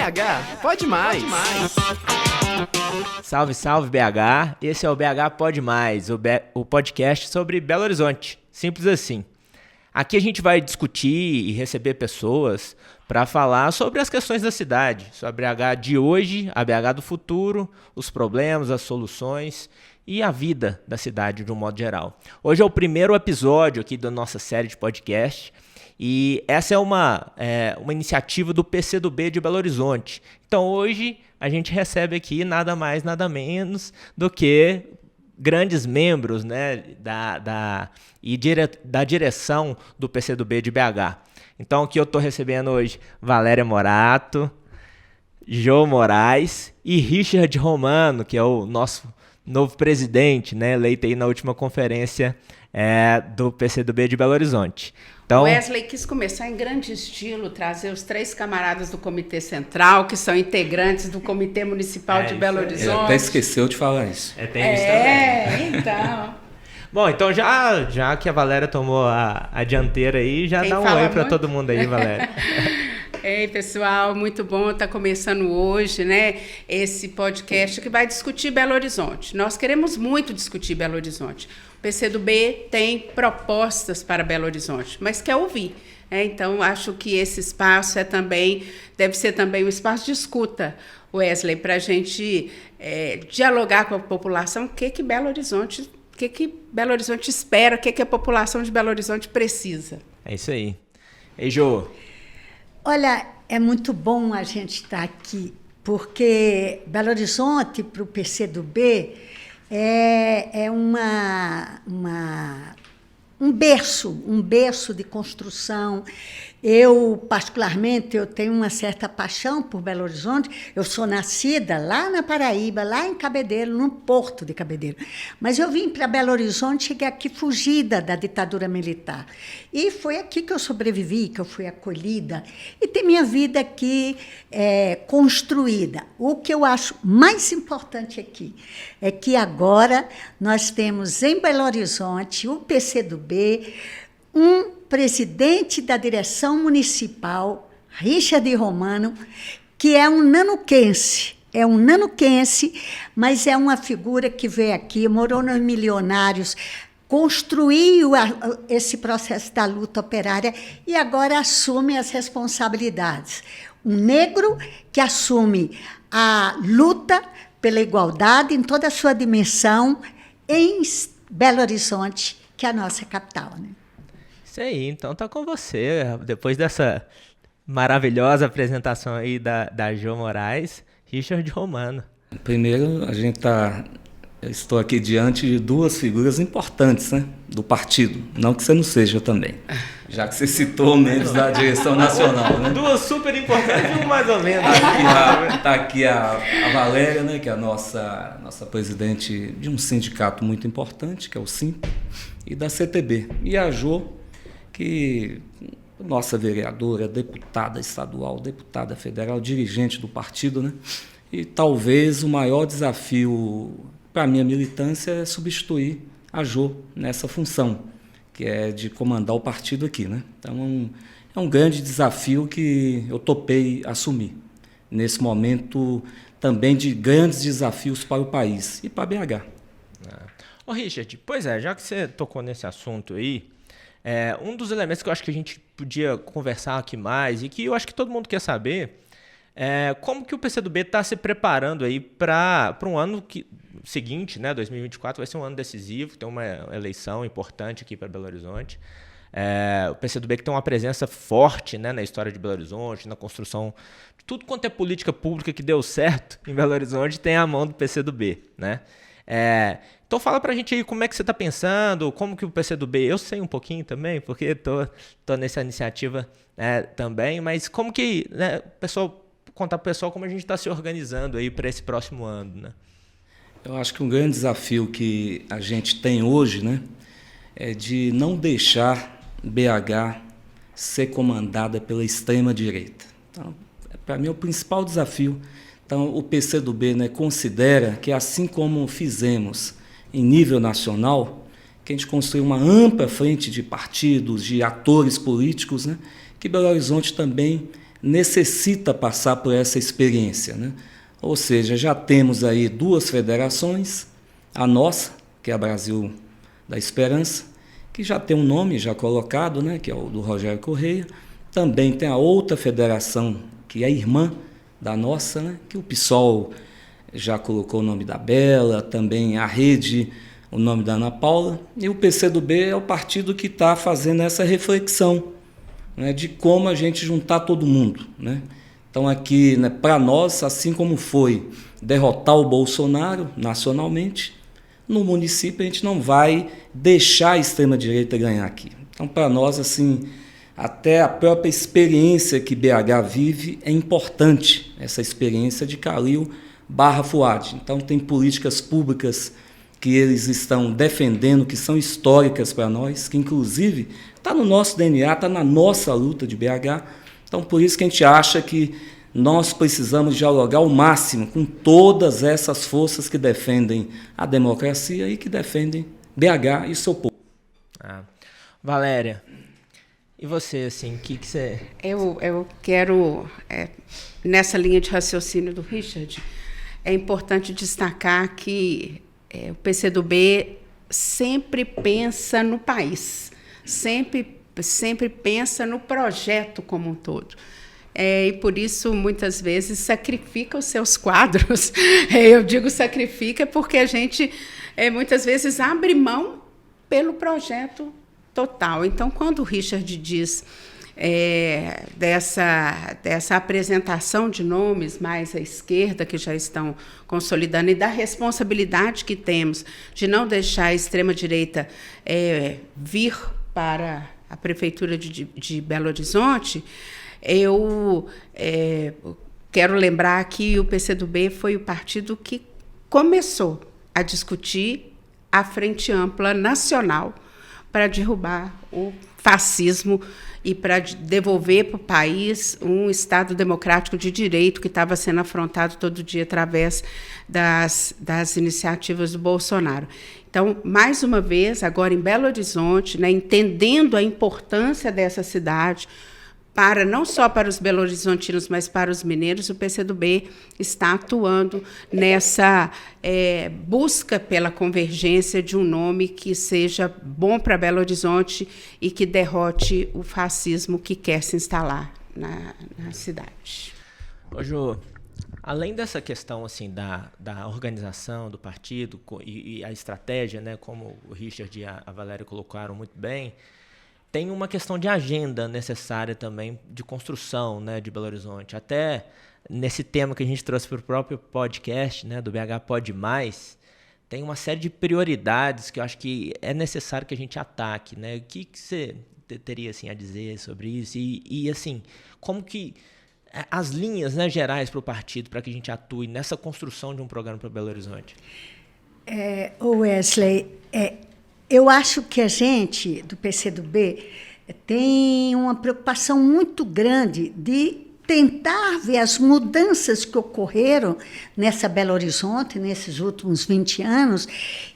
BH Pode Mais. Salve, salve BH, esse é o BH Pode Mais, o podcast sobre Belo Horizonte, simples assim. Aqui a gente vai discutir e receber pessoas para falar sobre as questões da cidade, sobre a BH de hoje, a BH do futuro, os problemas, as soluções e a vida da cidade de um modo geral. Hoje é o primeiro episódio aqui da nossa série de podcast e essa é uma iniciativa do PCdoB de Belo Horizonte. Então hoje a gente recebe aqui nada mais, nada menos do que grandes membros, né, da direção do PCdoB de BH. Então aqui eu estou recebendo hoje Valéria Morato, Jô Moraes e Richard Romano, que é o nosso novo presidente, né, eleito aí na última conferência do PCdoB de Belo Horizonte. Então, Wesley quis começar em grande estilo, trazer os 3 camaradas do Comitê Central, que são integrantes do Comitê Municipal de Belo Horizonte. Ele até esqueceu de falar isso. Tem isso também. Então. Bom, então já que a Valéria tomou a dianteira aí, já dá um oi para todo mundo aí, Valéria. Ei, pessoal, muito bom estar começando hoje, né, esse podcast que vai discutir Belo Horizonte. Nós queremos muito discutir Belo Horizonte. O PCdoB tem propostas para Belo Horizonte, mas quer ouvir. Então, acho que esse espaço deve ser também um espaço de escuta, Wesley, para a gente dialogar com a população, o que Belo Horizonte espera, o que a população de Belo Horizonte precisa. É isso aí. Ei, Jô. Olha, é muito bom a gente estar aqui, porque Belo Horizonte, para o PCdoB, é um berço de construção. Eu, particularmente, tenho uma certa paixão por Belo Horizonte. Eu sou nascida lá na Paraíba, lá em Cabedelo, no Porto de Cabedelo. Mas eu vim para Belo Horizonte, cheguei aqui fugida da ditadura militar. E foi aqui que eu sobrevivi, que eu fui acolhida. E tem minha vida aqui construída. O que eu acho mais importante aqui é que agora nós temos em Belo Horizonte, o PCdoB, um presidente da direção municipal, Richard Romano, que é um nanuquense. É um nanuquense, mas é uma figura que veio aqui, morou nos Milionários, construiu esse processo da luta operária e agora assume as responsabilidades. Um negro que assume a luta pela igualdade em toda a sua dimensão em Belo Horizonte, que é a nossa capital, né? Isso aí, então tá com você. Depois dessa maravilhosa apresentação aí da Jô Moraes, Richard Romano. Primeiro, eu estou aqui diante de 2 figuras importantes, né, do partido. Não que você não seja também, já que você citou membros da direção nacional, né? 2 super importantes e um mais ou menos. Está aqui a Valéria, né, que é a nossa presidente de um sindicato muito importante, que é o SIMP, e da CTB. E a Jô, que nossa vereadora, deputada estadual, deputada federal, dirigente do partido, né? E talvez o maior desafio para a minha militância é substituir a Jô nessa função, que é de comandar o partido aqui, né? Então é um grande desafio que eu topei assumir, nesse momento também de grandes desafios para o país e para BH. Ô Richard, pois já que você tocou nesse assunto aí, um dos elementos que eu acho que a gente podia conversar aqui mais e que eu acho que todo mundo quer saber é como que o PCdoB está se preparando aí para um ano seguinte, né, 2024, vai ser um ano decisivo, tem uma eleição importante aqui para Belo Horizonte. O PCdoB que tem uma presença forte, né, na história de Belo Horizonte, na construção de tudo quanto é política pública que deu certo em Belo Horizonte tem a mão do PCdoB, né? Então fala pra gente aí como é que você está pensando, como que o PCdoB, eu sei um pouquinho também, porque tô nessa iniciativa também, mas como que, né, contar pro pessoal como a gente está se organizando aí para esse próximo ano, né? Eu acho que um grande desafio que a gente tem hoje, né, é de não deixar BH ser comandada pela extrema-direita. Então, para mim, é o principal desafio. Então, o PCdoB, né, considera que, assim como fizemos em nível nacional, que a gente construiu uma ampla frente de partidos, de atores políticos, né, que Belo Horizonte também necessita passar por essa experiência, né? Ou seja, já temos aí 2 federações, a nossa, que é a Brasil da Esperança, que já tem um nome já colocado, né, que é o do Rogério Correia. Também tem a outra federação, que é irmã da nossa, né, que o PSOL já colocou o nome da Bela, também a Rede, o nome da Ana Paula, e o PCdoB é o partido que está fazendo essa reflexão, né, de como a gente juntar todo mundo, né? Então aqui, né, para nós, assim como foi derrotar o Bolsonaro nacionalmente, no município a gente não vai deixar a extrema-direita ganhar aqui. Então, para nós, assim, até a própria experiência que BH vive é importante, essa experiência de Calil / Fuad. Então, tem políticas públicas que eles estão defendendo, que são históricas para nós, que, inclusive, está no nosso DNA, está na nossa luta de BH. Então, por isso que a gente acha que nós precisamos dialogar ao máximo com todas essas forças que defendem a democracia e que defendem BH e seu povo. Valéria, e você, assim, o que você... Eu quero, nessa linha de raciocínio do Richard, é importante destacar que o PCdoB sempre pensa no país, sempre pensa no projeto como um todo. E por isso, muitas vezes, sacrifica os seus quadros. Eu digo sacrifica porque a gente, muitas vezes, abre mão pelo projeto total. Então, quando o Richard diz dessa apresentação de nomes mais à esquerda, que já estão consolidando, e da responsabilidade que temos de não deixar a extrema-direita vir para a Prefeitura de Belo Horizonte, eu quero lembrar que o PCdoB foi o partido que começou a discutir a Frente Ampla Nacional para derrubar o fascismo e para devolver para o país um Estado democrático de direito que estava sendo afrontado todo dia através das iniciativas do Bolsonaro. Então, mais uma vez, agora em Belo Horizonte, né, entendendo a importância dessa cidade, não só para os belo-horizontinos, mas para os mineiros, o PCdoB está atuando nessa busca pela convergência de um nome que seja bom para Belo Horizonte e que derrote o fascismo que quer se instalar na cidade. Ô, Jô, além dessa questão assim, da organização do partido e a estratégia, né, como o Richard e a Valéria colocaram muito bem, tem uma questão de agenda necessária também de construção, né, de Belo Horizonte. Até nesse tema que a gente trouxe para o próprio podcast, né, do BH Pode Mais, tem uma série de prioridades que eu acho que é necessário que a gente ataque, né? O que você teria assim, a dizer sobre isso? E assim, como que as linhas, né, gerais para o partido, para que a gente atue nessa construção de um programa para Belo Horizonte? Wesley, eu acho que a gente, do PCdoB, tem uma preocupação muito grande de tentar ver as mudanças que ocorreram nessa Belo Horizonte, nesses últimos 20 anos,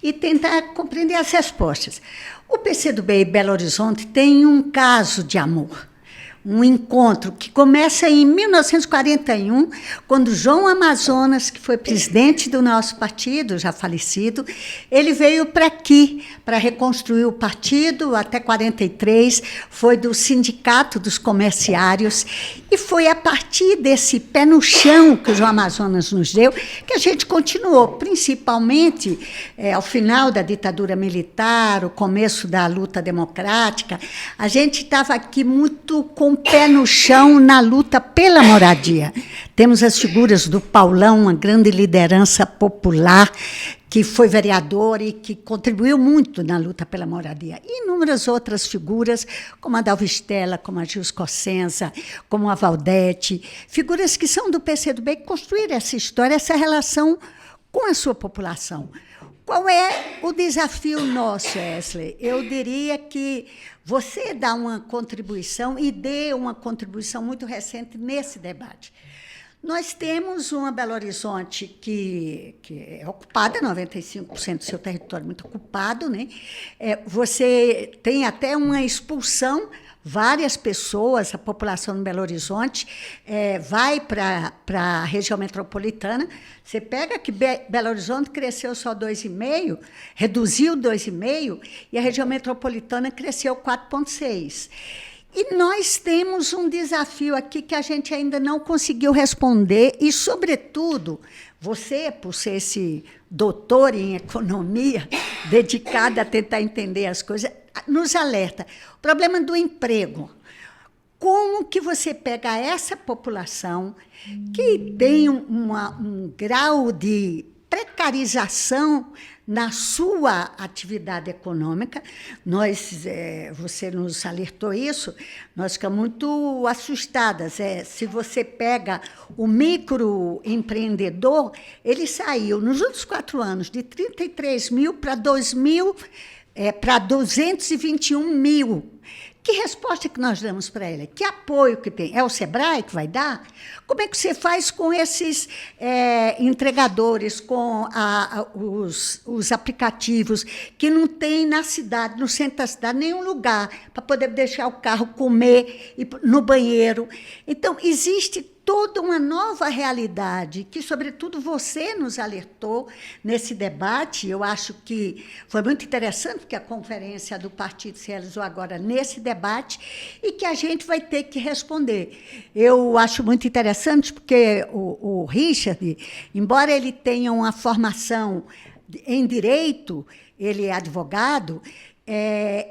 e tentar compreender as respostas. O PCdoB e Belo Horizonte tem um caso de amor. Um encontro que começa em 1941, quando João Amazonas, que foi presidente do nosso partido, já falecido, ele veio para aqui para reconstruir o partido. Até 43 foi do Sindicato dos Comerciários, e foi a partir desse pé no chão que o João Amazonas nos deu que a gente continuou, principalmente ao final da ditadura militar, o começo da luta democrática. A gente estava aqui muito com o pé no chão na luta pela moradia. Temos as figuras do Paulão, uma grande liderança popular, que foi vereador e que contribuiu muito na luta pela moradia. E inúmeras outras figuras, como a Dalvistela, como a Gils Cossenza, como a Valdete, figuras que são do PCdoB, que construíram essa história, essa relação com a sua população. Qual é o desafio nosso, Wesley? Eu diria que você dá uma contribuição e dê uma contribuição muito recente nesse debate. Nós temos uma Belo Horizonte que é ocupada, 95% do seu território muito ocupado, né? Você tem até uma expulsão várias pessoas, a população de Belo Horizonte vai para a região metropolitana. Você pega que Belo Horizonte cresceu só 2,5%, reduziu 2,5%, e a região metropolitana cresceu 4,6%. E nós temos um desafio aqui que a gente ainda não conseguiu responder, e, sobretudo, você, por ser esse doutor em economia, dedicado a tentar entender as coisas, nos alerta. O problema do emprego. Como que você pega essa população que tem um grau de precarização na sua atividade econômica? Você nos alertou isso, nós ficamos muito assustadas. Se você pega o microempreendedor, ele saiu, nos últimos 4 anos, de 33 mil para 221 mil. Que resposta que nós damos para ele? Que apoio que tem? É o Sebrae que vai dar? Como é que você faz com esses entregadores, com os aplicativos, que não tem na cidade, no centro da cidade, nenhum lugar para poder deixar o carro comer no banheiro? Então, existe toda uma nova realidade que, sobretudo, você nos alertou nesse debate. Eu acho que foi muito interessante, porque a conferência do partido se realizou agora nesse debate, e que a gente vai ter que responder. Eu acho muito interessante, porque o Richard, embora ele tenha uma formação em direito, ele é advogado,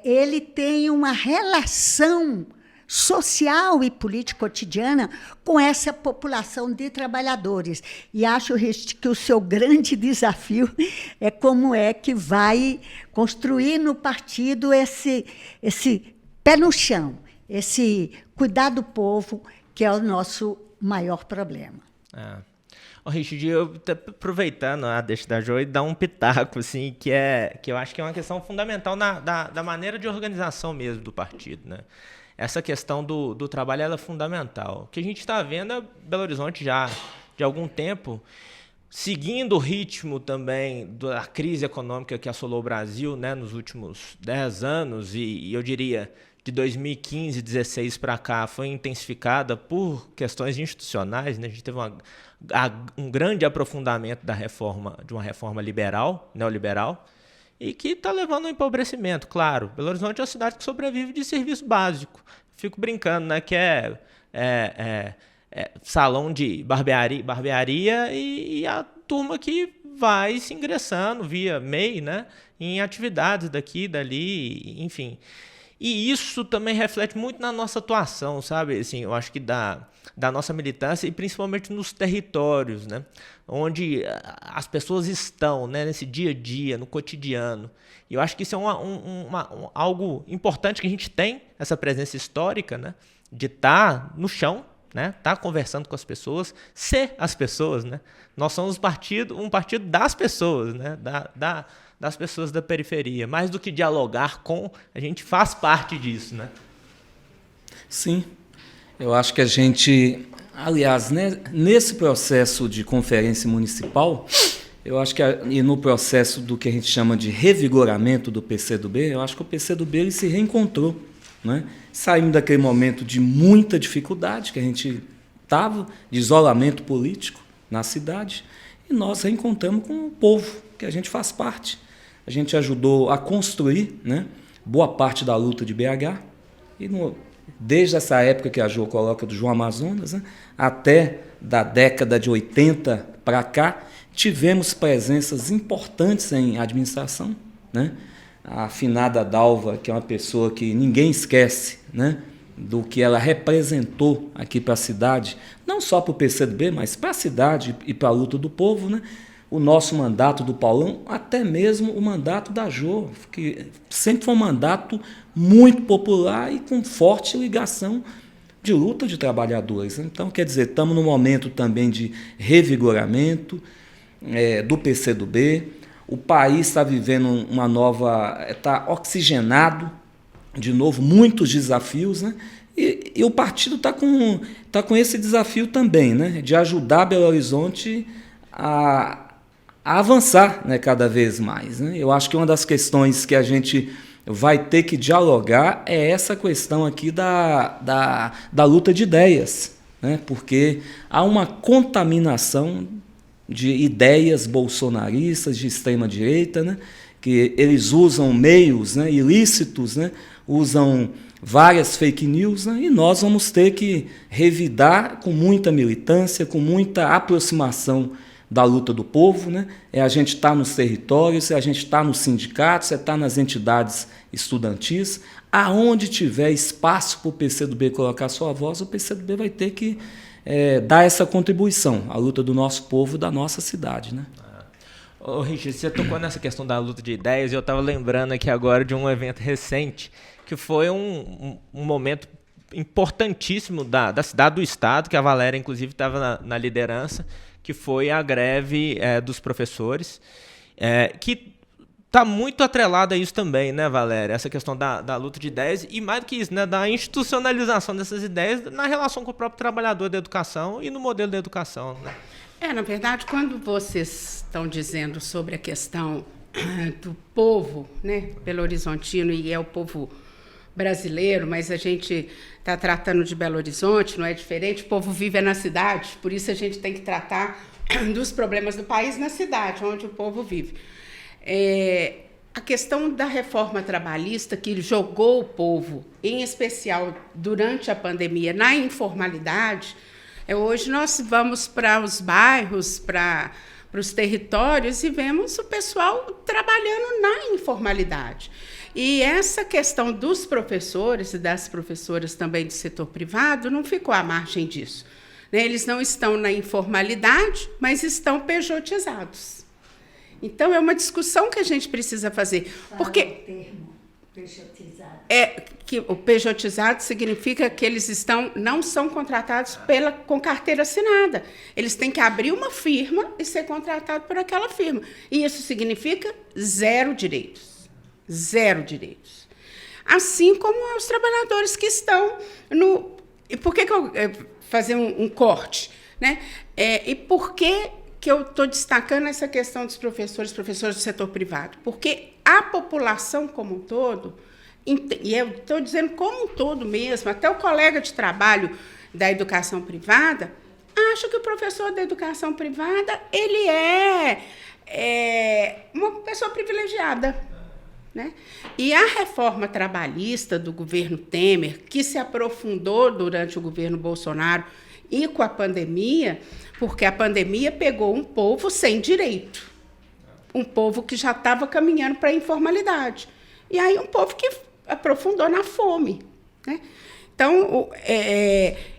ele tem uma relação social e política cotidiana com essa população de trabalhadores. E acho, Richard, que o seu grande desafio é como é que vai construir no partido esse pé no chão, esse cuidar do povo, que é o nosso maior problema. Richard, eu aproveitando a deixa da Jo e dar um pitaco, assim, que eu acho que é uma questão fundamental da maneira de organização mesmo do partido, né? Essa questão do trabalho ela é fundamental. O que a gente está vendo é Belo Horizonte já de algum tempo, seguindo o ritmo também da crise econômica que assolou o Brasil, né, nos últimos 10 anos, e eu diria de 2015, 2016 para cá, foi intensificada por questões institucionais, né? A gente teve um grande aprofundamento de uma reforma liberal, neoliberal, e que está levando ao empobrecimento, claro. Belo Horizonte é uma cidade que sobrevive de serviço básico. Fico brincando, né, que salão de barbearia e a turma que vai se ingressando via MEI, né, em atividades daqui e dali, enfim. E isso também reflete muito na nossa atuação, sabe? Assim, eu acho que da nossa militância, e principalmente nos territórios, né? Onde as pessoas estão, né? Nesse dia a dia, no cotidiano. E eu acho que isso é algo importante, que a gente tem essa presença histórica, né? De estar no chão, né? Estar conversando com as pessoas, ser as pessoas, né? Nós somos um partido das pessoas, né? Das pessoas da periferia. Mais do que dialogar com, a gente faz parte disso, né? Sim. Eu acho que a gente, aliás, né, nesse processo de conferência municipal, eu acho que e no processo do que a gente chama de revigoramento do PCdoB, eu acho que o PCdoB ele se reencontrou, né? Saímos daquele momento de muita dificuldade que a gente estava, de isolamento político na cidade, e nós reencontramos com o povo, que a gente faz parte. A gente ajudou a construir, né, boa parte da luta de BH, e desde essa época que a Jo coloca do João Amazonas, né, até da década de 80 para cá, tivemos presenças importantes em administração, né? A afinada Dalva, que é uma pessoa que ninguém esquece, né, do que ela representou aqui para a cidade, não só para o PCdoB, mas para a cidade e para a luta do povo, né? O nosso mandato do Paulão, até mesmo o mandato da Jo, que sempre foi um mandato muito popular e com forte ligação de luta de trabalhadores. Então, quer dizer, estamos num momento também de revigoramento do PCdoB. O país está vivendo uma nova... está oxigenado, de novo, muitos desafios, né? E o partido está com esse desafio também, né? De ajudar Belo Horizonte a avançar, né, cada vez mais, né? Eu acho que uma das questões que a gente vai ter que dialogar é essa questão aqui da luta de ideias, né? Porque há uma contaminação de ideias bolsonaristas de extrema-direita, né? Que eles usam meios, né, ilícitos, né? Usam várias fake news, né? E nós vamos ter que revidar com muita militância, com muita aproximação da luta do povo, né? É a gente estar nos territórios, é a gente estar nos sindicatos, é estar nas entidades estudantis. Aonde tiver espaço para o PCdoB colocar sua voz, o PCdoB vai ter que dar essa contribuição à luta do nosso povo, da nossa cidade, né? Ô, Richard, você tocou nessa questão da luta de ideias e eu estava lembrando aqui agora de um evento recente que foi um momento importantíssimo da cidade, do estado, que a Valéria, inclusive, estava na liderança, que foi a greve dos professores, que está muito atrelada a isso também, né, Valéria? Essa questão da luta de ideias e, mais do que isso, né, da institucionalização dessas ideias na relação com o próprio trabalhador da educação e no modelo da educação, né? Na verdade, quando vocês estão dizendo sobre a questão do povo, né, belo-horizontino, e é o povo brasileiro, mas a gente está tratando de Belo Horizonte, não é diferente, o povo vive na cidade, por isso a gente tem que tratar dos problemas do país na cidade, onde o povo vive. A questão da reforma trabalhista, que jogou o povo, em especial durante a pandemia, na informalidade. Hoje nós vamos para os bairros, para os territórios e vemos o pessoal trabalhando na informalidade. E essa questão dos professores e das professoras também do setor privado não ficou à margem disso. Eles não estão na informalidade, mas estão pejotizados. Então, é uma discussão que a gente precisa fazer. Porque o termo pejotizado. Que o pejotizado significa que eles não são contratados com carteira assinada. Eles têm que abrir uma firma e ser contratado por aquela firma. E isso significa zero direitos. Zero direitos. Assim como os trabalhadores que estão no... E por que eu fazer um corte? Né? E por que eu estou destacando essa questão dos professores do setor privado? Porque a população como um todo, e eu estou dizendo como um todo mesmo, até o colega de trabalho da educação privada, acha que o professor da educação privada ele é uma pessoa privilegiada. Né? E a reforma trabalhista do governo Temer, que se aprofundou durante o governo Bolsonaro e com a pandemia, porque a pandemia pegou um povo sem direito, um povo que já estava caminhando para a informalidade, e aí um povo que aprofundou na fome. Né? Então,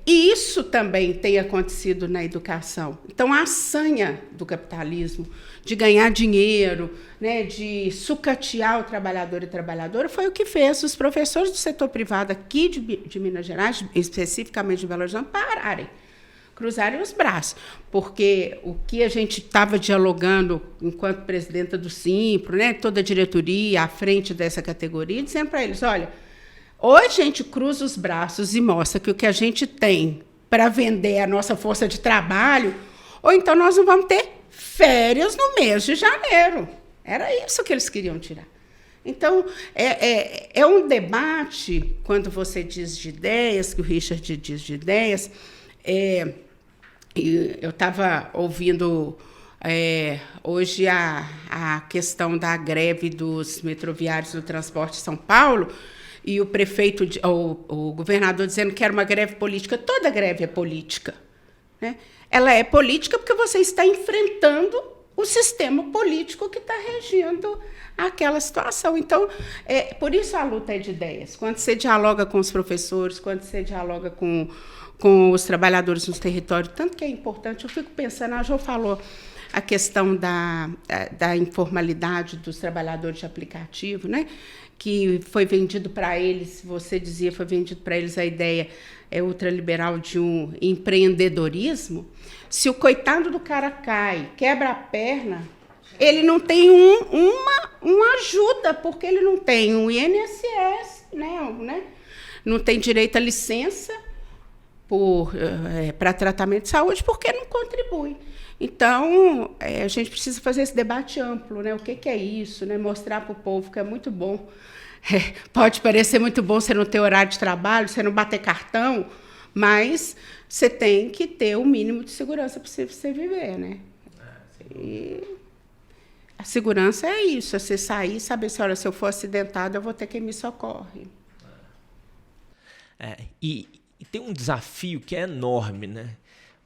e isso também tem acontecido na educação. Então, a sanha do capitalismo de ganhar dinheiro, né, de sucatear o trabalhador e trabalhadora, foi o que fez os professores do setor privado aqui de Minas Gerais, especificamente de Belo Horizonte, pararem, cruzarem os braços. Porque o que a gente estava dialogando enquanto presidenta do Simpro, né, toda a diretoria à frente dessa categoria, dizendo para eles, olha, ou a gente cruza os braços e mostra que o que a gente tem para vender é a nossa força de trabalho, ou então nós não vamos ter férias no mês de janeiro. Era isso que eles queriam tirar. Então, é um debate, quando você diz de ideias, que o Richard diz de ideias. Eu estava ouvindo hoje a questão da greve dos metroviários do transporte de São Paulo, e o prefeito, o governador dizendo que era uma greve política. Toda greve é política. Né? Ela é política porque você está enfrentando o sistema político que está regindo aquela situação. Então, por isso a luta é de ideias. Quando você dialoga com os professores, quando você dialoga com os trabalhadores nos territórios, tanto que é importante, eu fico pensando, a Jo falou a questão da informalidade dos trabalhadores de aplicativo, né? Que foi vendido para eles, você dizia, foi vendido para eles a ideia ultraliberal de um empreendedorismo. Se o coitado do cara cai, quebra a perna, ele não tem uma ajuda, porque ele não tem um INSS, né? Não tem direito à licença para tratamento de saúde, porque não contribui. Então, a gente precisa fazer esse debate amplo, né? O que é isso? Né? Mostrar para o povo que é muito bom Pode parecer muito bom você não ter horário de trabalho, você não bater cartão, mas você tem que ter o mínimo de segurança para você viver, né? E a segurança é isso, é você sair e saber se, olha, se eu for acidentado, eu vou ter quem me socorre. E tem um desafio que é enorme, né?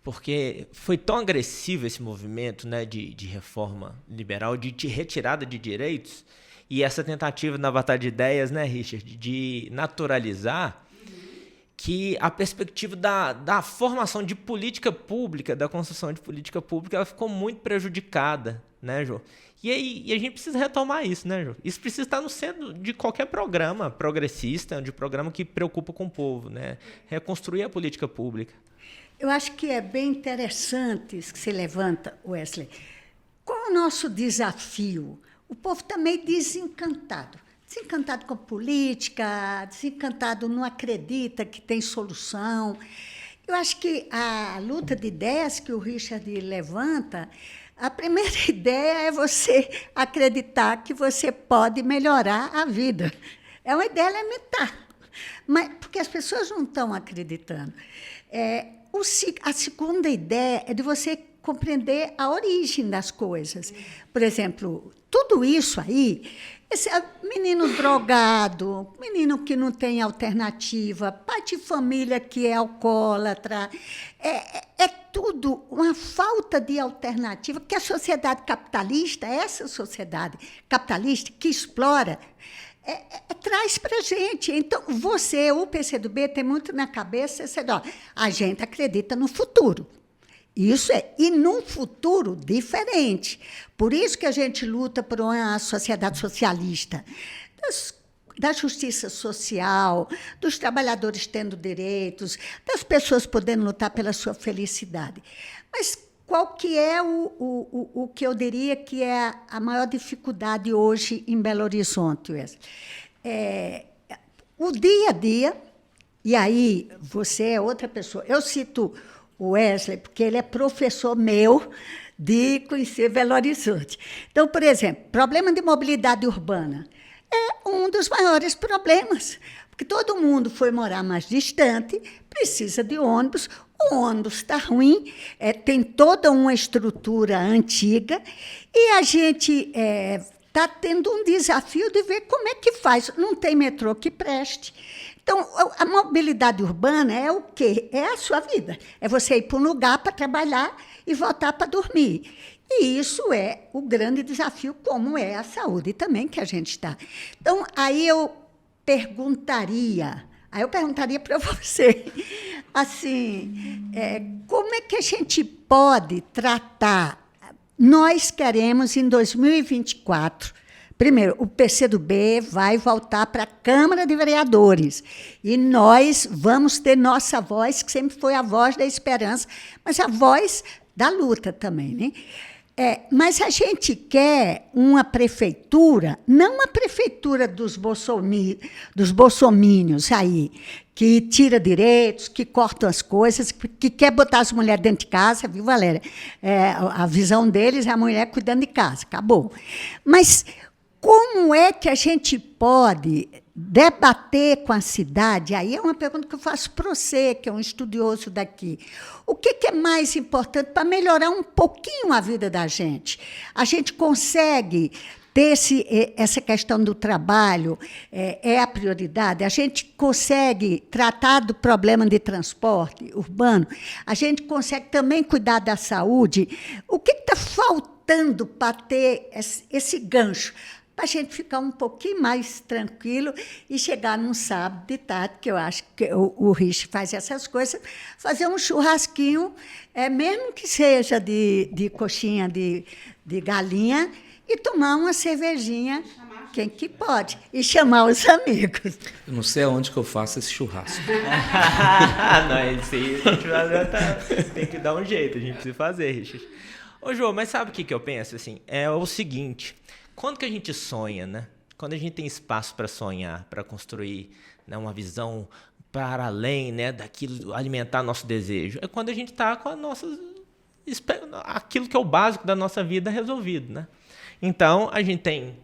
Porque foi tão agressivo esse movimento, né, de reforma liberal, de retirada de direitos, e essa tentativa na batalha de ideias, né, Richard, de naturalizar, que a perspectiva da formação de política pública, da construção de política pública, ela ficou muito prejudicada, né, Jô? E a gente precisa retomar isso, né, Jô? Isso precisa estar no centro de qualquer programa progressista, de programa que preocupa com o povo, né? Reconstruir a política pública. Eu acho que é bem interessante isso que você levanta, Wesley. Qual é o nosso desafio? O povo está meio desencantado. Desencantado com a política, desencantado, não acredita que tem solução. Eu acho que a luta de ideias que o Richard levanta, a primeira ideia é você acreditar que você pode melhorar a vida. É uma ideia elementar, mas porque as pessoas não estão acreditando. A segunda ideia é de você compreender a origem das coisas. Por exemplo, tudo isso aí, esse menino drogado, menino que não tem alternativa, pai de família que é alcoólatra, é tudo uma falta de alternativa que a sociedade capitalista, essa sociedade capitalista que explora, traz para a gente. Então, o PCdoB, tem muito na cabeça, a gente acredita no futuro. Isso e num futuro diferente. Por isso que a gente luta por uma sociedade socialista, da justiça social, dos trabalhadores tendo direitos, das pessoas podendo lutar pela sua felicidade. Mas qual que é o que eu diria que é a maior dificuldade hoje em Belo Horizonte, Wesley? O dia a dia, e aí você é outra pessoa. Eu cito o Wesley porque ele é professor meu de conhecer Belo Horizonte. Então, por exemplo, problema de mobilidade urbana é um dos maiores problemas, porque todo mundo foi morar mais distante, precisa de ônibus, o ônibus está ruim, tem toda uma estrutura antiga, e a gente está tendo um desafio de ver como é que faz. Não tem metrô que preste. Então, a mobilidade urbana é o quê? É a sua vida. É você ir para um lugar para trabalhar e voltar para dormir. E isso é o grande desafio, como é a saúde também que a gente está. Então, aí eu perguntaria para você, assim, como é que a gente pode tratar? Nós queremos, em 2024, primeiro, o PCdoB vai voltar para a Câmara de Vereadores, e nós vamos ter nossa voz, que sempre foi a voz da esperança, mas a voz da luta também, né? Mas a gente quer uma prefeitura, não uma prefeitura dos bolsomínios aí, que tira direitos, que cortam as coisas, que quer botar as mulheres dentro de casa, viu, Valéria? A visão deles é a mulher cuidando de casa, acabou. Mas como é que a gente pode debater com a cidade? Aí é uma pergunta que eu faço para você, que é um estudioso daqui. O que é mais importante para melhorar um pouquinho a vida da gente? A gente consegue ter essa questão do trabalho, é a prioridade? A gente consegue tratar do problema de transporte urbano? A gente consegue também cuidar da saúde? O que está faltando para ter esse gancho? Para a gente ficar um pouquinho mais tranquilo e chegar num sábado de tarde, que eu acho que o Rich faz essas coisas, fazer um churrasquinho, mesmo que seja de coxinha de galinha, e tomar uma cervejinha, quem que pode, e chamar os amigos. Eu não sei aonde que eu faço esse churrasco. Não, isso aí a gente tem que dar um jeito, a gente precisa fazer, Richard. Ô, João, mas sabe o que eu penso? Assim, é o seguinte... Quando que a gente sonha, né? Quando a gente tem espaço para sonhar, para construir, né, uma visão para além, né, daquilo, alimentar nosso desejo, é quando a gente está com aquilo que é o básico da nossa vida resolvido, né? Então, a gente tem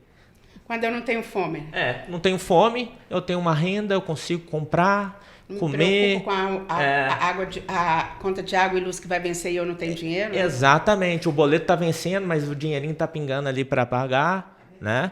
Quando eu não tenho fome. Não tenho fome, eu tenho uma renda, eu consigo comprar, comer. Me preocupo com a conta de água e luz que vai vencer e eu não tenho dinheiro. Exatamente, o boleto está vencendo, mas o dinheirinho está pingando ali para pagar, né?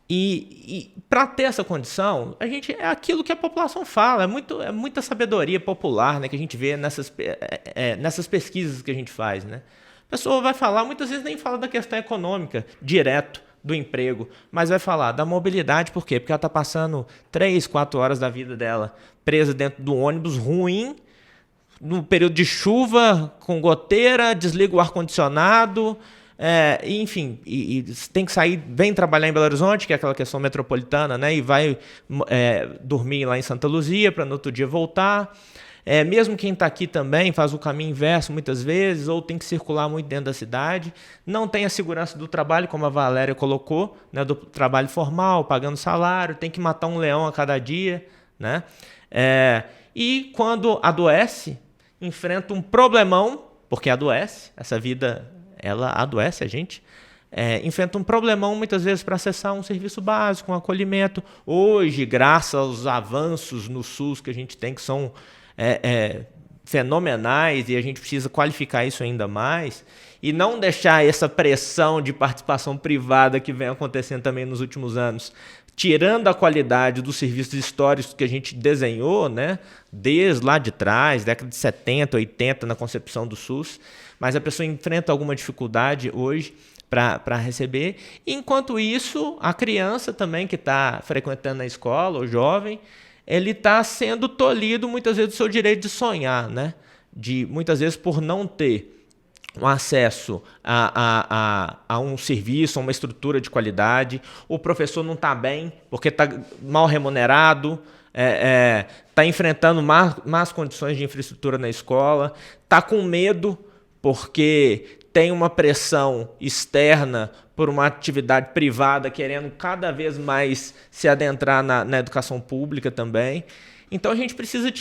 E para ter essa condição, é aquilo que a população fala, é muita sabedoria popular, né, que a gente vê nessas pesquisas que a gente faz, né? A pessoa vai falar, muitas vezes nem fala da questão econômica, direto, do emprego, mas vai falar da mobilidade, por quê? Porque ela está passando 3, 4 horas da vida dela presa dentro do ônibus ruim, no período de chuva, com goteira, desliga o ar-condicionado, enfim, e tem que sair, vem trabalhar em Belo Horizonte, que é aquela questão metropolitana, né? E vai dormir lá em Santa Luzia para no outro dia voltar. Mesmo quem está aqui também faz o caminho inverso muitas vezes, ou tem que circular muito dentro da cidade, não tem a segurança do trabalho, como a Valéria colocou, né, do trabalho formal, pagando salário, tem que matar um leão a cada dia, né? E quando adoece, enfrenta um problemão, porque adoece, essa vida, ela adoece a gente, enfrenta um problemão muitas vezes para acessar um serviço básico, um acolhimento. Hoje, graças aos avanços no SUS que a gente tem, que são fenomenais, e a gente precisa qualificar isso ainda mais e não deixar essa pressão de participação privada que vem acontecendo também nos últimos anos, tirando a qualidade dos serviços históricos que a gente desenhou, né, desde lá de trás, década de 70, 80, na concepção do SUS, mas a pessoa enfrenta alguma dificuldade hoje para receber. Enquanto isso, a criança também que está frequentando a escola, o jovem, ele está sendo tolhido muitas vezes do seu direito de sonhar, né? Muitas vezes por não ter um acesso a um serviço, a uma estrutura de qualidade. O professor não está bem porque está mal remunerado, está enfrentando más condições de infraestrutura na escola, está com medo porque tem uma pressão externa por uma atividade privada querendo cada vez mais se adentrar na educação pública também. Então a gente precisa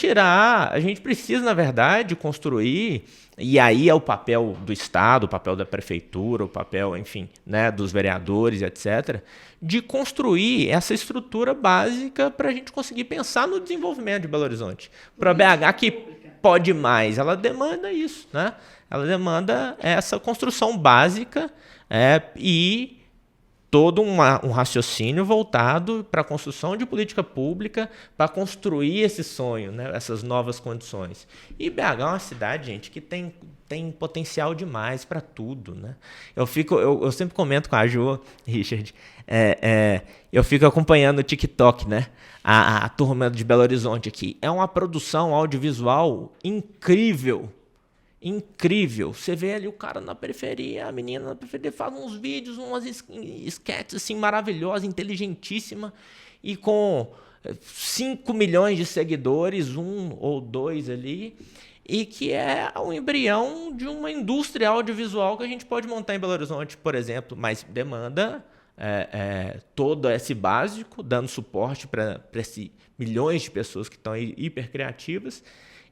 na verdade, construir, e aí é o papel do Estado, o papel da prefeitura, o papel, enfim, né, dos vereadores, etc., de construir essa estrutura básica para a gente conseguir pensar no desenvolvimento de Belo Horizonte. Para a BH, que pode mais, ela demanda isso, né? Ela demanda essa construção básica e todo um raciocínio voltado para a construção de política pública, para construir esse sonho, né, essas novas condições. E BH é uma cidade, gente, que tem potencial demais para tudo, né? Eu sempre comento com a Jo, Richard, eu fico acompanhando o TikTok, né? A turma de Belo Horizonte aqui. É uma produção audiovisual incrível. Incrível. Você vê ali o cara na periferia, a menina na periferia faz uns vídeos, umas sketches assim maravilhosas, inteligentíssima, e com 5 milhões de seguidores, 1 ou 2 ali, e que é o embrião de uma indústria audiovisual que a gente pode montar em Belo Horizonte, por exemplo, mas demanda todo esse básico, dando suporte para esses milhões de pessoas que estão hipercriativas,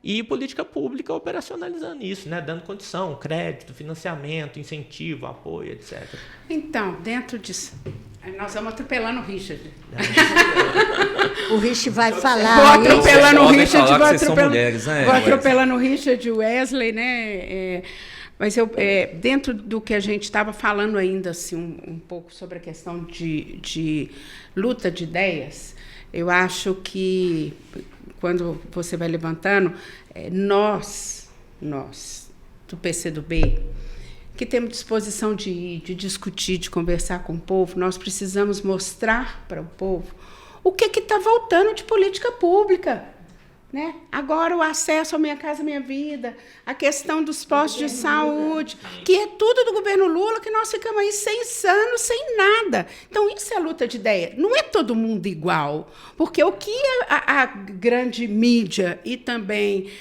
e política pública operacionalizando isso, né? Dando condição, crédito, financiamento, incentivo, apoio, etc. Então, dentro disso, nós vamos atropelando o Richard. O Richard vai falar. Vou atropelando o Richard, vou atropelando o Richard, o Wesley, né? Mas dentro do que a gente estava falando ainda, assim, um pouco sobre a questão de luta de ideias, eu acho que quando você vai levantando, nós do PCdoB, que temos disposição de ir, de discutir, de conversar com o povo, nós precisamos mostrar para o povo o que está voltando de política pública. Né? Agora o acesso ao Minha Casa Minha Vida, a questão dos postos de saúde, que é tudo do governo Lula, que nós ficamos aí 6 anos sem nada. Então, isso é luta de ideia. Não é todo mundo igual, porque o que a grande mídia e também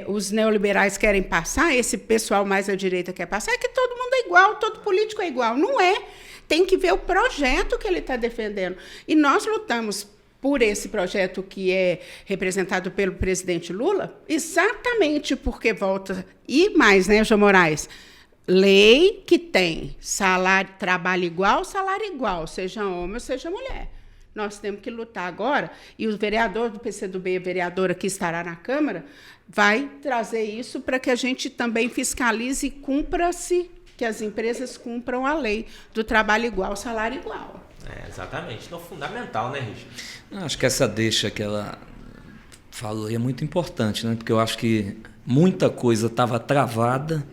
os neoliberais querem passar, esse pessoal mais à direita quer passar, é que todo mundo é igual, todo político é igual. Não é. Tem que ver o projeto que ele está defendendo. E nós lutamos por esse projeto que é representado pelo presidente Lula, exatamente porque volta, e mais, né, João Moraes, lei que tem trabalho igual, salário igual, seja homem ou seja mulher. Nós temos que lutar agora, e o vereador do PCdoB, a vereadora que estará na Câmara, vai trazer isso para que a gente também fiscalize e cumpra-se, que as empresas cumpram a lei do trabalho igual, salário igual. Exatamente, então fundamental, né, Richard? Acho que essa deixa que ela falou é muito importante, né? Porque eu acho que muita coisa estava travada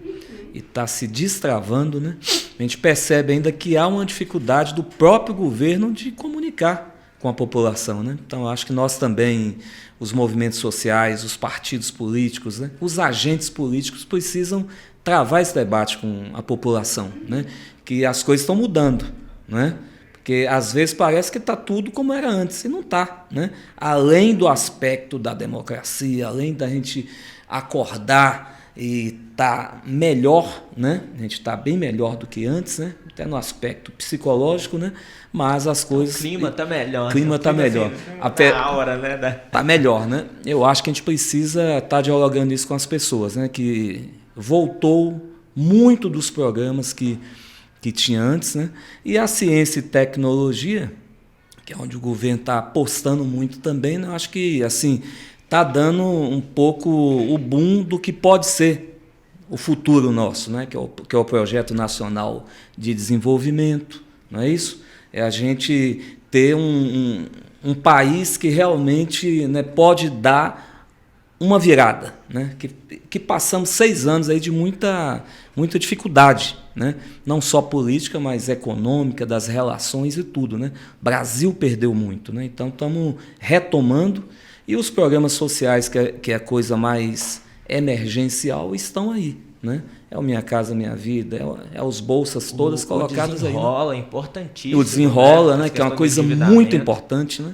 e está se destravando, né? A gente percebe ainda que há uma dificuldade do próprio governo de comunicar com a população, né? Então, acho que nós também, os movimentos sociais, os partidos políticos, né? Os agentes políticos precisam travar esse debate com a população, né? Que as coisas estão mudando, né? Porque às vezes parece que está tudo como era antes, e não está, né? Além do aspecto da democracia, além da gente acordar e está melhor, né? A gente está bem melhor do que antes, né? Até no aspecto psicológico, né? Mas as coisas... O clima está melhor. O clima está melhor. Assim, a hora, né? Está melhor, né? Eu acho que a gente precisa estar dialogando isso com as pessoas, né? Que voltou muito dos programas que tinha antes, né? E a ciência e tecnologia, que é onde o governo está apostando muito também, né? Eu acho que, assim, está dando um pouco o boom do que pode ser o futuro nosso, né? Que é o Projeto Nacional de Desenvolvimento, não é isso? É a gente ter um país que realmente, né, pode dar uma virada, né? Que passamos 6 anos aí de muita dificuldade, né? Não só política, mas econômica, das relações e tudo, né? O Brasil perdeu muito, né? Então estamos retomando, e os programas sociais, que é a coisa mais emergencial, estão aí, né? É o Minha Casa Minha Vida, é os bolsas todas colocadas aí. O Desenrola, né? importantíssimo. O Desenrola, né? Que é uma coisa muito importante, né?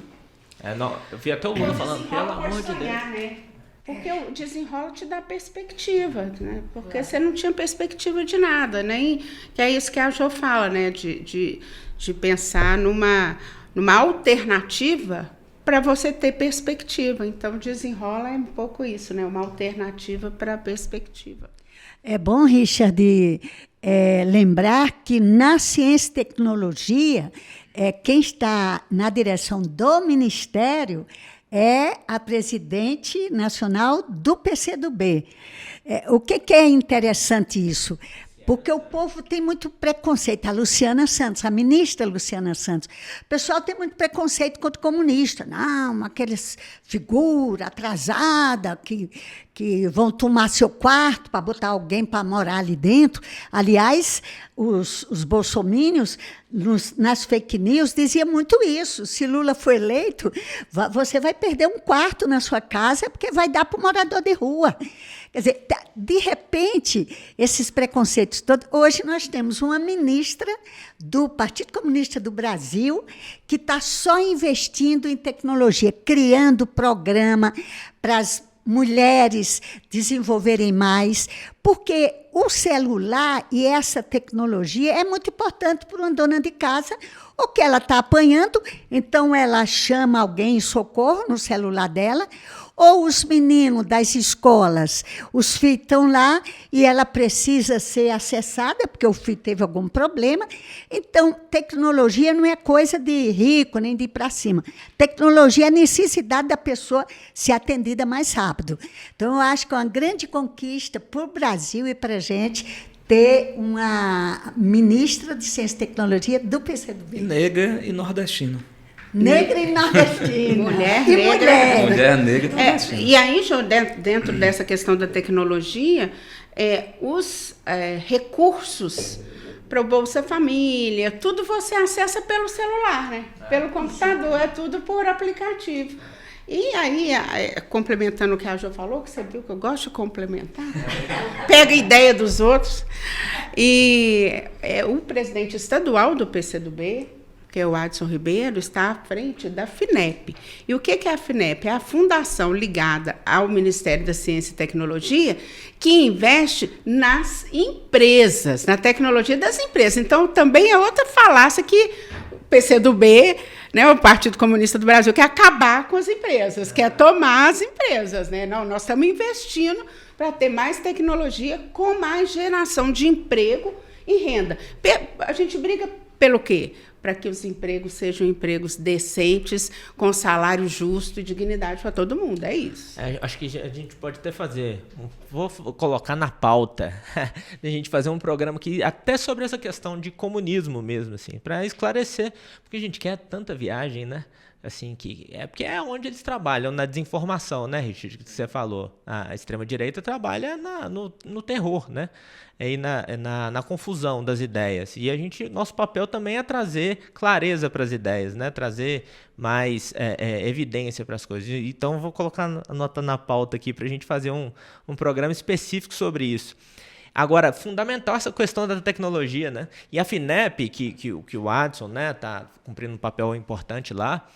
Eu vi até o Lula falando, pelo amor de Deus. Né? Porque o Desenrola te dá perspectiva, né? Porque você não tinha perspectiva de nada, nem que é isso que a Jo fala, né? De pensar numa alternativa para você ter perspectiva. Então, Desenrola é um pouco isso, né? Uma alternativa para a perspectiva. É bom, Richard, lembrar que na ciência e tecnologia, quem está na direção do Ministério é a presidente nacional do PCdoB. O que é interessante isso? Porque o povo tem muito preconceito. A Luciana Santos, a ministra Luciana Santos, o pessoal tem muito preconceito contra o comunista. Não, aqueles figura atrasada que vão tomar seu quarto para botar alguém para morar ali dentro. Aliás, os bolsomínios, nas fake news, diziam muito isso. Se Lula for eleito, você vai perder um quarto na sua casa porque vai dar para o morador de rua. Quer dizer, de repente, esses preconceitos todos... Hoje nós temos uma ministra do Partido Comunista do Brasil que está só investindo em tecnologia, criando programa para as mulheres desenvolverem mais, porque o celular e essa tecnologia é muito importante para uma dona de casa, o que ela está apanhando, então ela chama alguém em socorro no celular dela, ou os meninos das escolas, os filhos estão lá e ela precisa ser acessada, porque o filho teve algum problema. Então, tecnologia não é coisa de rico, nem de ir para cima. Tecnologia é necessidade da pessoa ser atendida mais rápido. Então, eu acho que é uma grande conquista para o Brasil e para a gente ter uma ministra de Ciência e Tecnologia do PCdoB. Negra e nordestina. Negra e nordestina. Mulher negra. Mulher negra e nordestina. E aí, Jo, dentro dessa questão da tecnologia, os recursos para o Bolsa Família, tudo você acessa pelo celular, né? Pelo computador, é tudo por aplicativo. E aí, complementando o que a Jo falou, que você viu que eu gosto de complementar, pega a ideia dos outros. E o presidente estadual do PCdoB, que é o Adson Ribeiro, está à frente da FINEP. E o que é a FINEP? É a fundação ligada ao Ministério da Ciência e Tecnologia, que investe nas empresas, na tecnologia das empresas. Então, também é outra falácia que o PCdoB, né, o Partido Comunista do Brasil quer acabar com as empresas, quer tomar as empresas, né? Não, nós estamos investindo para ter mais tecnologia com mais geração de emprego e renda. A gente briga pelo quê? Para que os empregos sejam empregos decentes, com salário justo e dignidade para todo mundo. É isso. Acho que a gente pode até fazer, vou colocar na pauta, a gente fazer um programa que até sobre essa questão de comunismo mesmo, assim, para esclarecer, porque a gente quer tanta viagem, né? Assim, porque é onde eles trabalham, na desinformação, né, Richard, que você falou. A extrema-direita trabalha no terror, né? E na confusão das ideias. E nosso papel também é trazer clareza para as ideias, né? Trazer mais evidência para as coisas. Então, vou colocar a nota na pauta aqui para a gente fazer um programa específico sobre isso. Agora, fundamental essa questão da tecnologia, né? E a FINEP, que o Adson, né, tá cumprindo um papel importante lá,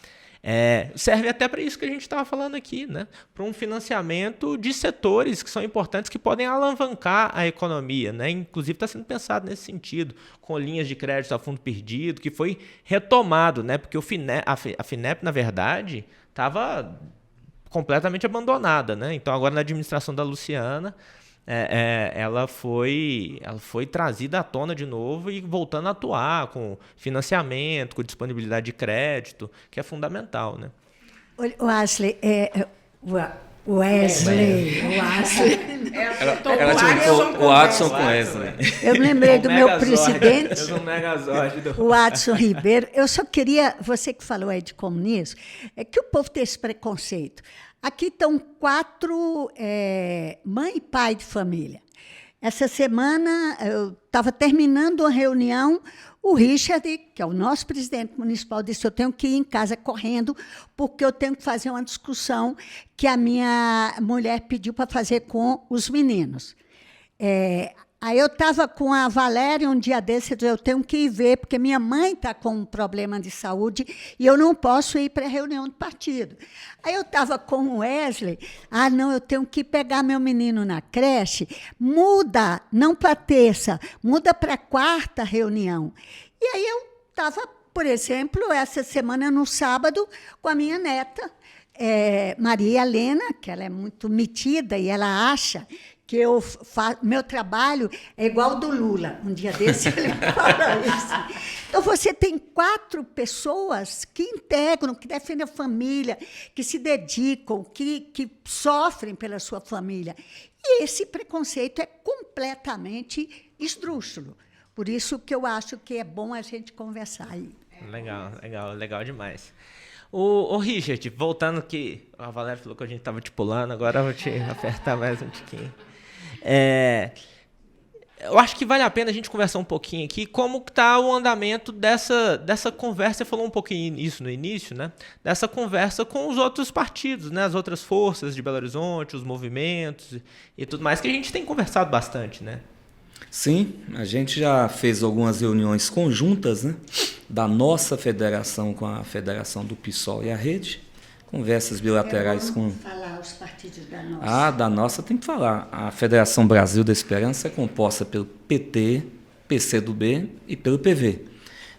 serve até para isso que a gente estava falando aqui, né? Para um financiamento de setores que são importantes, que podem alavancar a economia, né? Inclusive está sendo pensado nesse sentido, com linhas de crédito a fundo perdido, que foi retomado, né? Porque a FINEP, na verdade, estava completamente abandonada, né? Então, agora na administração da Luciana, ela foi trazida à tona de novo e voltando a atuar com financiamento, com disponibilidade de crédito, que é fundamental, né? Wesley. Ela tinha o Adson com Wesley. Eu me lembrei do meu presidente, o Adson Ribeiro. Eu só queria, você que falou aí de comunismo, é que o povo tem esse preconceito. Aqui estão 4 mãe e pai de família. Essa semana eu estava terminando uma reunião, o Richard, que é o nosso presidente municipal, disse: eu tenho que ir em casa correndo, porque eu tenho que fazer uma discussão que a minha mulher pediu para fazer com os meninos. Aí eu estava com a Valéria um dia desses, eu tenho que ir ver, porque minha mãe está com um problema de saúde e eu não posso ir para a reunião do partido. Aí eu estava com o Wesley, não, eu tenho que pegar meu menino na creche, muda, não para terça, muda para a 4ª reunião. E aí eu estava, por exemplo, essa semana, no sábado, com a minha neta, Maria Helena, que ela é muito metida e ela acha que meu trabalho é igual ao do Lula. Um dia desse ele fala isso. Então, você tem 4 pessoas que integram, que defendem a família, que se dedicam, que sofrem pela sua família. E esse preconceito é completamente esdrúxulo. Por isso que eu acho que é bom a gente conversar aí. Legal demais. O Richard, voltando aqui, a Valéria falou que a gente estava te pulando, agora eu vou te apertar mais um tiquinho. Eu acho que vale a pena a gente conversar um pouquinho aqui como está o andamento dessa conversa. Você falou um pouquinho isso no início, né? Dessa conversa com os outros partidos, né? As outras forças de Belo Horizonte, os movimentos e tudo mais, que a gente tem conversado bastante, né? Sim, a gente já fez algumas reuniões conjuntas, né? Da nossa federação com a federação do PSOL e a Rede. Conversas bilaterais com... falar os partidos da nossa. Da nossa tem que falar. A Federação Brasil da Esperança é composta pelo PT, PCdoB e pelo PV.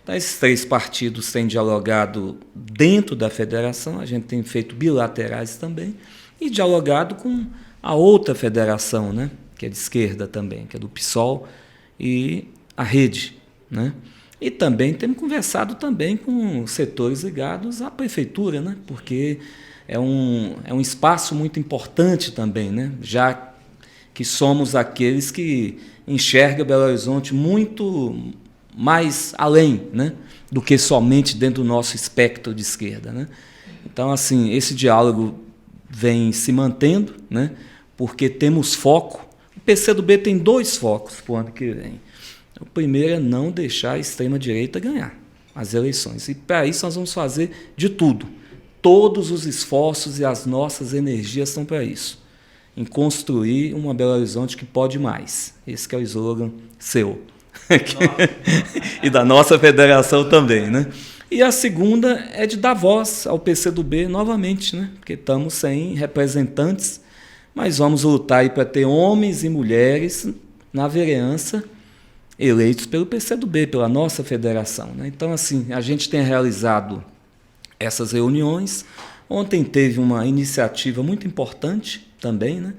Então, esses 3 partidos têm dialogado dentro da federação, a gente tem feito bilaterais também, e dialogado com a outra federação, né, que é de esquerda também, que é do PSOL e a Rede, né? E também temos conversado também com setores ligados à prefeitura, né? Porque é um espaço muito importante também, né? Já que somos aqueles que enxergam Belo Horizonte muito mais além, né? Do que somente dentro do nosso espectro de esquerda, né? Então, assim, esse diálogo vem se mantendo, né? Porque temos foco. O PCdoB tem 2 focos para o ano que vem. O primeiro é não deixar a extrema-direita ganhar as eleições. E, para isso, nós vamos fazer de tudo. Todos os esforços e as nossas energias estão para isso. Em construir uma Belo Horizonte que pode mais. Esse que é o slogan seu. E da nossa federação também, né? E a segunda é de dar voz ao PCdoB novamente, né? Porque estamos sem representantes, mas vamos lutar para ter homens e mulheres na vereança eleitos pelo PCdoB, pela nossa federação, né? Então, assim, a gente tem realizado essas reuniões. Ontem teve uma iniciativa muito importante também, né,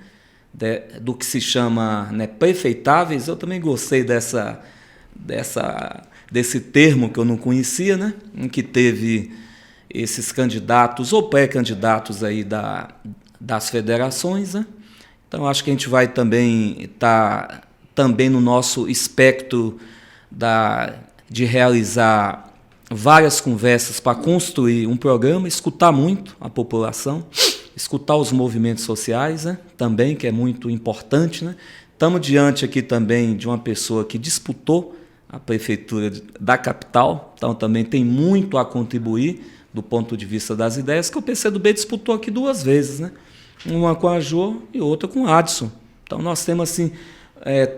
do que se chama, né, prefeitáveis. Eu também gostei desse termo que eu não conhecia, né, em que teve esses candidatos ou pré-candidatos aí das federações, né? Então, acho que a gente vai também estar também no nosso espectro de realizar várias conversas para construir um programa, escutar muito a população, escutar os movimentos sociais, né, também, que é muito importante, né? Estamos diante aqui também de uma pessoa que disputou a prefeitura da capital, então também tem muito a contribuir do ponto de vista das ideias, que o PCdoB disputou aqui 2 vezes, né? Uma com a Jô e outra com o Adson. Então nós temos assim,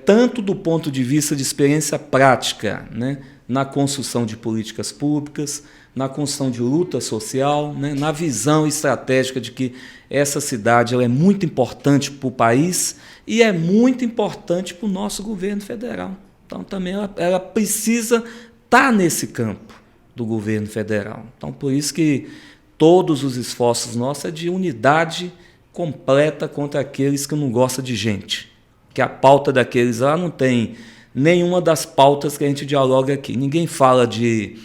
tanto do ponto de vista de experiência prática, né, na construção de políticas públicas, na construção de luta social, né, na visão estratégica de que essa cidade ela é muito importante para o país e é muito importante para o nosso governo federal. Então também ela precisa estar nesse campo do governo federal. Então por isso que todos os esforços nossos é de unidade completa contra aqueles que não gostam de gente. Que a pauta daqueles lá não tem nenhuma das pautas que a gente dialoga aqui. Ninguém fala de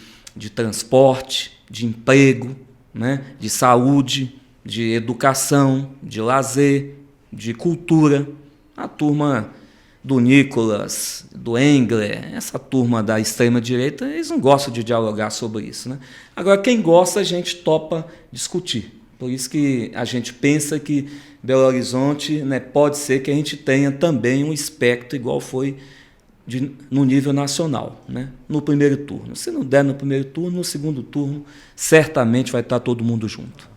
transporte, de emprego, né, de saúde, de educação, de lazer, de cultura. A turma do Nicolas, do Engler, essa turma da extrema-direita, eles não gostam de dialogar sobre isso, né? Agora, quem gosta, a gente topa discutir. Por isso que a gente pensa que Belo Horizonte, né, pode ser que a gente tenha também um espectro igual foi no nível nacional, né, no primeiro turno. Se não der no primeiro turno, no segundo turno, certamente vai estar todo mundo junto.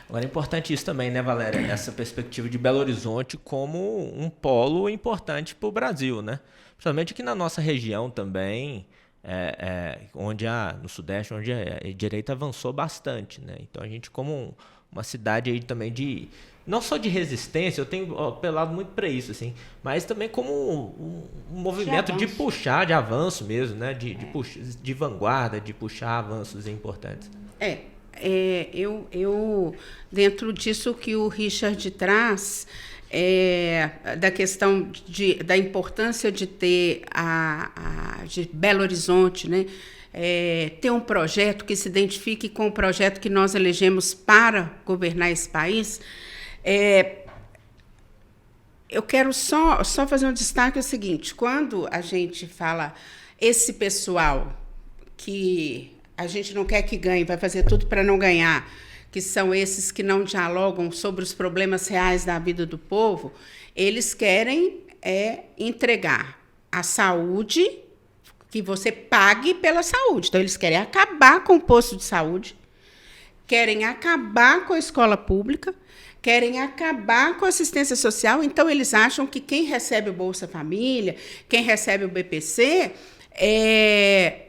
Agora é importante isso também, né, Valéria? Essa perspectiva de Belo Horizonte como um polo importante para o Brasil, né? Principalmente aqui na nossa região também, onde no Sudeste, onde a direita avançou bastante, né? Então a gente como uma cidade aí também não só de resistência, eu tenho apelado muito para isso, assim, mas também como um movimento de puxar, de avanço mesmo, né? De vanguarda, de puxar avanços importantes. Eu dentro disso que o Richard traz, da questão da importância de ter de Belo Horizonte, né? Ter um projeto que se identifique com o projeto que nós elegemos para governar esse país. Eu quero só fazer um destaque, é o seguinte: quando a gente fala esse pessoal que a gente não quer que ganhe, vai fazer tudo para não ganhar, que são esses que não dialogam sobre os problemas reais da vida do povo, eles querem entregar a saúde, que você pague pela saúde. Então, eles querem acabar com o posto de saúde, querem acabar com a escola pública, querem acabar com a assistência social. Então, eles acham que quem recebe o Bolsa Família, quem recebe o BPC, é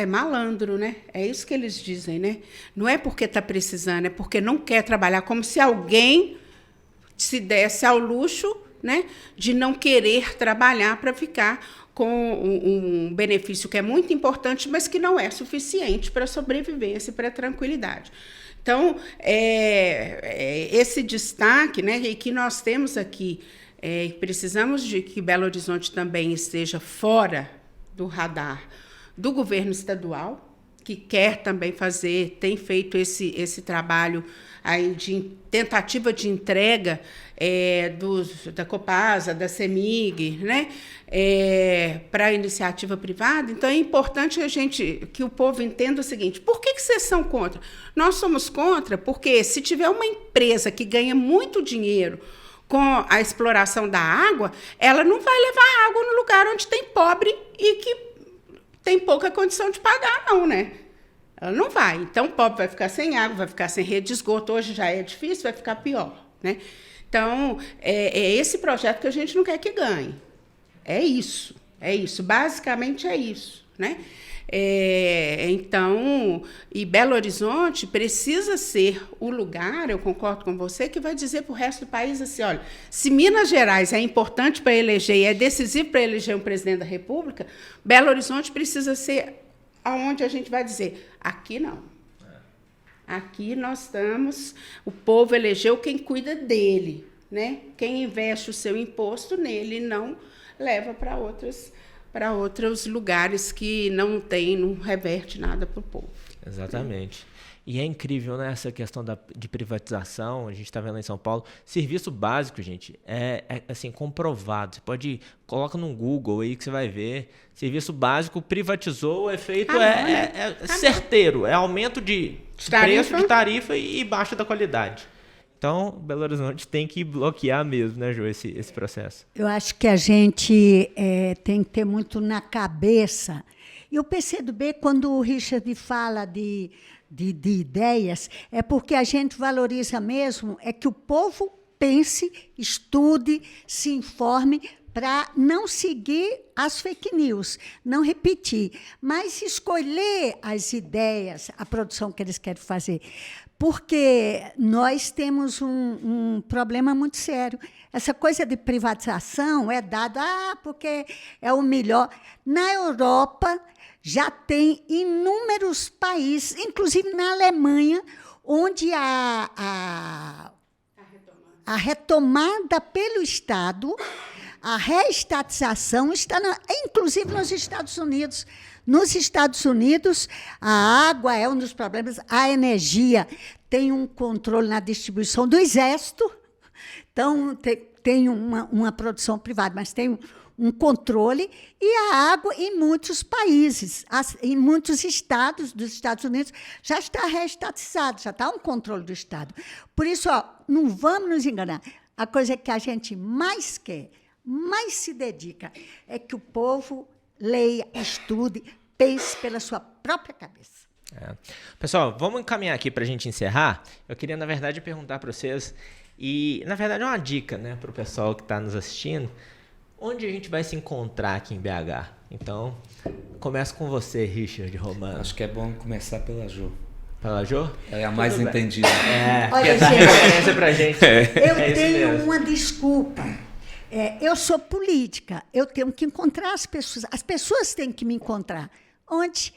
malandro, né? É isso que eles dizem, né? Não é porque está precisando, é porque não quer trabalhar, como se alguém se desse ao luxo, né, de não querer trabalhar para ficar com um benefício que é muito importante, mas que não é suficiente para a sobrevivência e para a tranquilidade. Então, esse destaque, né, que nós temos aqui, precisamos de que Belo Horizonte também esteja fora do radar do governo estadual, que quer também tem feito esse trabalho aí de tentativa de entrega da Copasa, da CEMIG, né, para a iniciativa privada. Então, é importante que o povo entenda o seguinte: por que vocês são contra? Nós somos contra porque, se tiver uma empresa que ganha muito dinheiro com a exploração da água, ela não vai levar água no lugar onde tem pobre e que tem pouca condição de pagar, não, né? Ela não vai. Então, o pobre vai ficar sem água, vai ficar sem rede de esgoto. Hoje já é difícil, vai ficar pior, né? Então, é esse projeto que a gente não quer que ganhe. É isso. Basicamente é isso, né? Então, e Belo Horizonte precisa ser o lugar, eu concordo com você, que vai dizer para o resto do país assim: olha, se Minas Gerais é importante para eleger e é decisivo para eleger um presidente da República, Belo Horizonte precisa ser aonde a gente vai dizer: aqui não. Aqui nós estamos, o povo elegeu quem cuida dele, né? Quem investe o seu imposto nele não leva para outros lugares que não reverte nada para o povo. Exatamente. E é incrível, né, essa questão de privatização, a gente está vendo lá em São Paulo, serviço básico, gente, é assim, comprovado. Você coloca no Google aí que você vai ver, serviço básico privatizou, o efeito é certeiro, é aumento de preço de tarifa e baixa da qualidade. Então, Belo Horizonte tem que bloquear mesmo, né, Jô, esse processo. Eu acho que a gente tem que ter muito na cabeça. E o PCdoB, quando o Richard fala de ideias, é porque a gente valoriza mesmo que o povo pense, estude, se informe, para não seguir as fake news, não repetir, mas escolher as ideias, a produção que eles querem fazer. Porque nós temos um problema muito sério. Essa coisa de privatização é dada porque é o melhor. Na Europa, já tem inúmeros países, inclusive na Alemanha, onde a retomada pelo Estado, a reestatização está, inclusive nos Estados Unidos. Nos Estados Unidos, a água é um dos problemas, a energia tem um controle na distribuição do Exército, então tem uma produção privada, mas tem um controle, e a água em muitos países, em muitos estados dos Estados Unidos, já está reestatizado, já está um controle do Estado. Por isso, não vamos nos enganar. A coisa que a gente mais quer, mais se dedica, é que o povo leia, estude, pense pela sua própria cabeça. Pessoal, vamos encaminhar aqui para a gente encerrar. Eu queria, na verdade, perguntar para vocês, e, na verdade, uma dica, né, para o pessoal que está nos assistindo, onde a gente vai se encontrar aqui em BH? Então, começo com você, Richard Romano. Acho que é bom começar pela Jô. Pela Jô? É a mais entendida. Olha, dá referência pra gente. Eu tenho uma desculpa. Eu sou política, eu tenho que encontrar as pessoas têm que me encontrar. Onde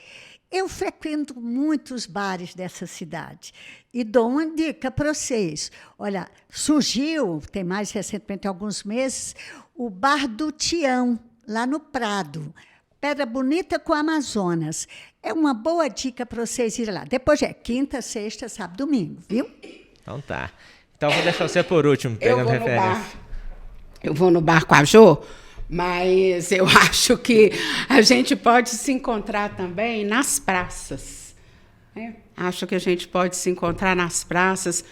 eu frequento muitos bares dessa cidade e dou uma dica para vocês. Olha, surgiu, tem mais recentemente, alguns meses, o Bar do Tião, lá no Prado. Pedra Bonita com Amazonas. É uma boa dica para vocês irem lá. Depois quinta, sexta, sábado, domingo, viu? Então tá. Então vou deixar você por último, pegando referência. Eu vou no bar com a Jô, mas eu acho que a gente pode se encontrar também nas praças. Né? Acho que a gente pode se encontrar nas praças.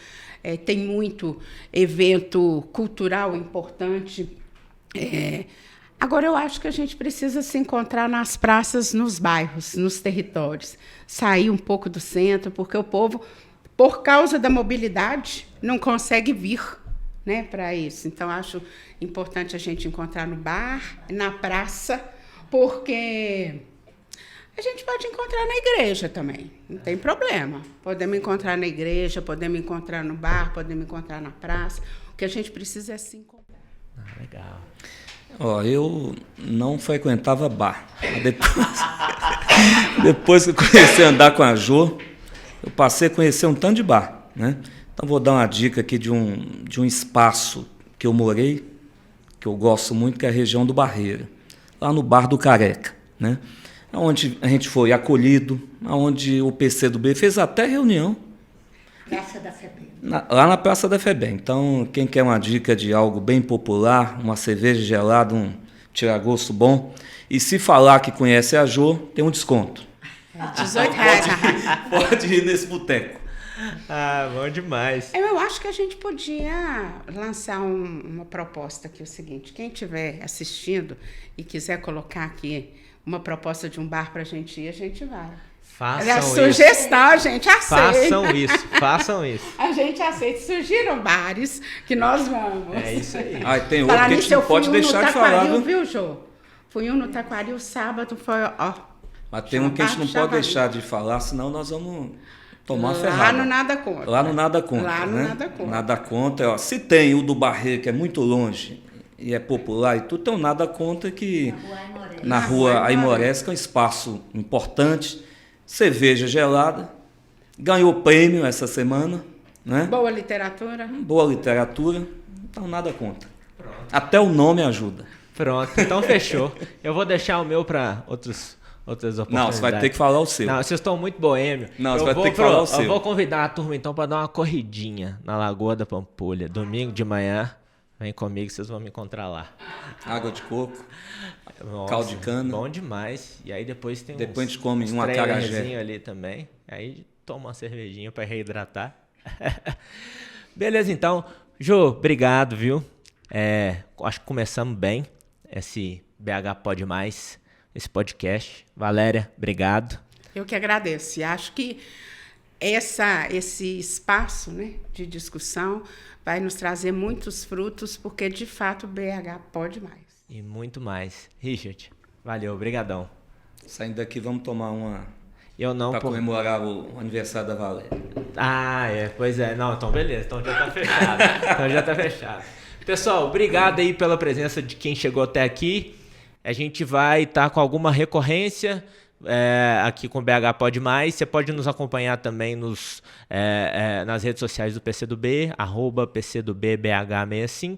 Tem muito evento cultural importante. Agora, eu acho que a gente precisa se encontrar nas praças, nos bairros, nos territórios. Sair um pouco do centro, porque o povo, por causa da mobilidade, não consegue vir, né, para isso. Então, acho importante a gente encontrar no bar, na praça, porque a gente pode encontrar na igreja também, não tem problema. Podemos encontrar na igreja, podemos encontrar no bar, podemos encontrar na praça. O que a gente precisa é se encontrar. Legal. Eu não frequentava bar. Depois que eu comecei a andar com a Jô, eu passei a conhecer um tanto de bar, né? Então, vou dar uma dica aqui de um espaço que eu morei, que eu gosto muito, que é a região do Barreira, lá no Bar do Careca, né? Onde a gente foi acolhido, onde o PCdoB fez até reunião. Praça da FEBEM. Lá na Praça da FEBEM. Então, quem quer uma dica de algo bem popular, uma cerveja gelada, um tiragosto bom, e se falar que conhece a Jô, tem um desconto. R$18. Pode ir nesse boteco. Bom demais. Eu acho que a gente podia lançar uma proposta aqui, o seguinte, quem estiver assistindo e quiser colocar aqui uma proposta de um bar para a gente vai. Façam isso. Sugestão, a gente aceita. Façam isso. A gente aceita. Surgiram bares que nós vamos. É isso aí. Tem outro que a gente não pode deixar de falar, viu, Jô? Fui no Taquaril sábado, foi, Mas tem um que a gente não pode deixar de falar, senão nós vamos tomar uma ferrada. Lá no Nada Contra. Lá no Nada Contra, né? Nada Contra. Se tem o do Barreiro, que é muito longe e é popular e tudo, tem um Nada Contra que na rua Aimorés, que é um espaço importante, cerveja gelada Ganhou prêmio essa semana, né? Boa literatura. Boa literatura, então nada contra. Pronto. Até o nome ajuda. Pronto, então fechou. Eu vou deixar o meu para outras oportunidades. Não, você vai ter que falar o seu. Não, vocês estão muito boêmio. Não, você vai ter que falar o seu. Eu vou convidar a turma então para dar uma corridinha na Lagoa da Pampulha. Domingo de manhã, vem comigo, vocês vão me encontrar lá. Água de coco, nossa, caldo de cana. Bom demais. E aí depois tem depois a gente come uns um acarajé ali também. Aí toma uma cervejinha para reidratar. Beleza, então. Jô, obrigado, viu? Acho que começamos bem esse BH Pode Mais, esse podcast. Valéria, obrigado. Eu que agradeço. E acho que esse espaço, né, de discussão vai nos trazer muitos frutos, porque, de fato, o BH pode mais. E muito mais. Richard, valeu, brigadão. Saindo daqui, vamos tomar uma para comemorar o aniversário da Valéria. Pois é. Não, então beleza, então já tá fechado. Pessoal, obrigado aí pela presença de quem chegou até aqui. A gente vai estar com alguma recorrência aqui com o BH Pode Mais. Você pode nos acompanhar também nas redes sociais do PCdoB, @PCdoBBH65.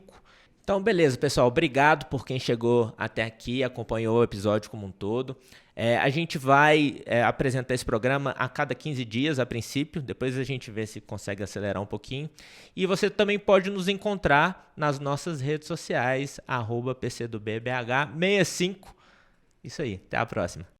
Então, beleza, pessoal. Obrigado por quem chegou até aqui, acompanhou o episódio como um todo. A gente vai apresentar esse programa a cada 15 dias, a princípio. Depois a gente vê se consegue acelerar um pouquinho. E você também pode nos encontrar nas nossas redes sociais, @PCdoBBH65. Isso aí, até a próxima.